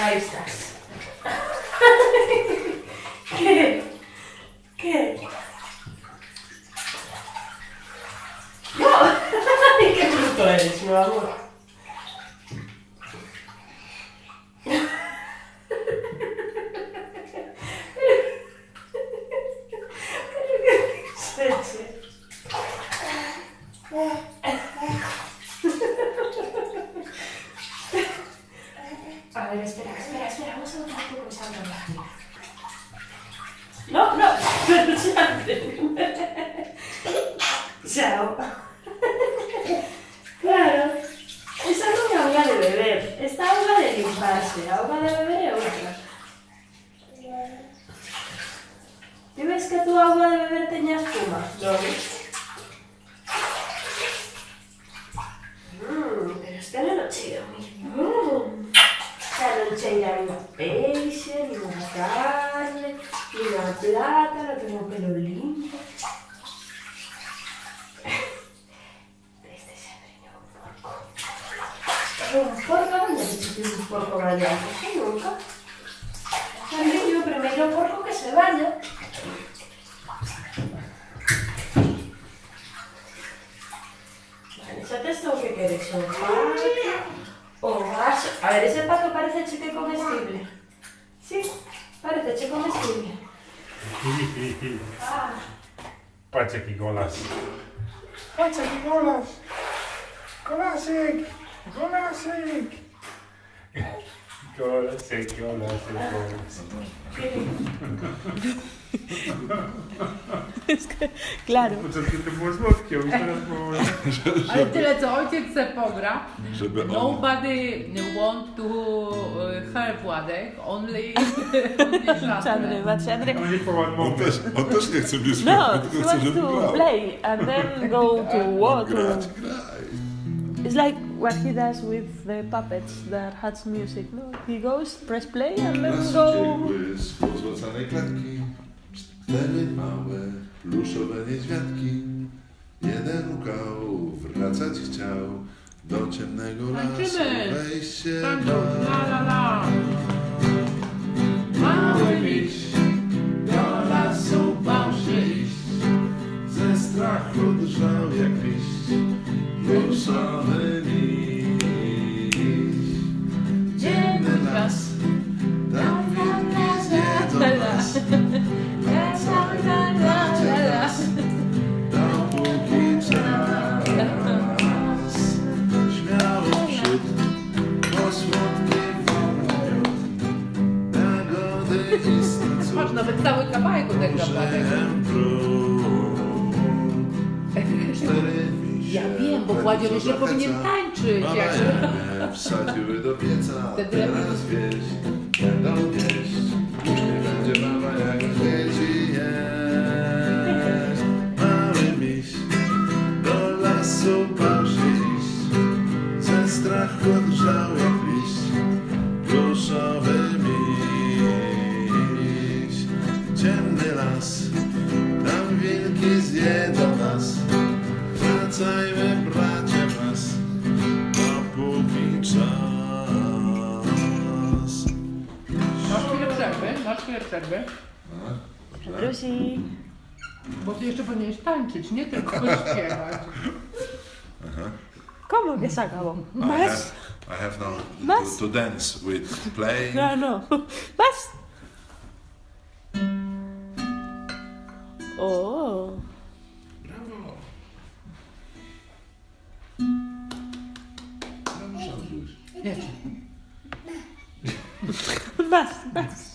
Ahí estás. ¿Qué? ¿Qué? No. Qué bruto eres, mi amor. A ver, espera, vamos a botar un poco esa agua. No, chao. Claro, esa no es agua de beber, esta agua de limpiarse, agua de beber es otra. ¿Tú ves que tu agua de beber tenía espuma? No. Pero esta no lo chido, non c'è ni un pesce, ni una carne, ni una plata, no tengo pelo limpio. Este se abrió un porco. ¿Un porco? ¿Dónde has dicho que un porco vaya? ¿Por qué nunca? También yo primero porco que se vaya. Vale, ya te esto que quieres, o vaso. A ver, ese pato parece cheque comestible. Sí, parece cheque comestible. Patrzcie jaki golas. Patrzcie jaki golas. Golasek. Golasek. Golasek. Es que, claro. Początkiem to było słodkie, już teraz było... Ale tyle co ojciec se pogra, Żeby on... nobody want to help Władek, only Chandry, but Chandry... No nie połamał. On też nie chce mnie No, słuchać, he tylko chce, wants żeby to grał. play and then go to water. Graj. It's like what he does with the puppets that has music, no? He goes, press play and then Raz go... uciekły z pozłacanej klatki 4 małe, pluszowe niedźwiadki. Jeden łukał, wracać chciał, do ciemnego lasu Tańczymy. wejść się Tańczą, da. la la la. Mały miś do lasu bał się iść. Ze strachu drżał jak liść, pluszowy miś. Ciemny las, tam wilki zjedzą nas. Dopóki czas, śmiało przód, po słodkim miód. Nagody istny cud. Masz nawet cały kawałek od tego Władek. Ja wiem, bo Władzio myślę, że powinien tańczyć. Mama Jak... je wsadziły do pieca, Wtedy teraz wieść, będą wieść. Nie będzie mama jak dzieci jeść. Mały miś do lasu bał się iść, ze strachu drżał jak liść, pluszowy miś. Ciemny las, tam wilki zjedzą nas. Wracajmy, bracia, was, dopóki czas. Masz chwilę przerwy, masz chwilę przerwy. Rusi. Bo ty jeszcze powinieneś tańczyć, nie tylko śpiewać. ¿Cómo que se acabó? ¿Más? I have now Mas? to dance with playing. No, no. ¿Más? Oh. Brawo. Wiecie. Más, más.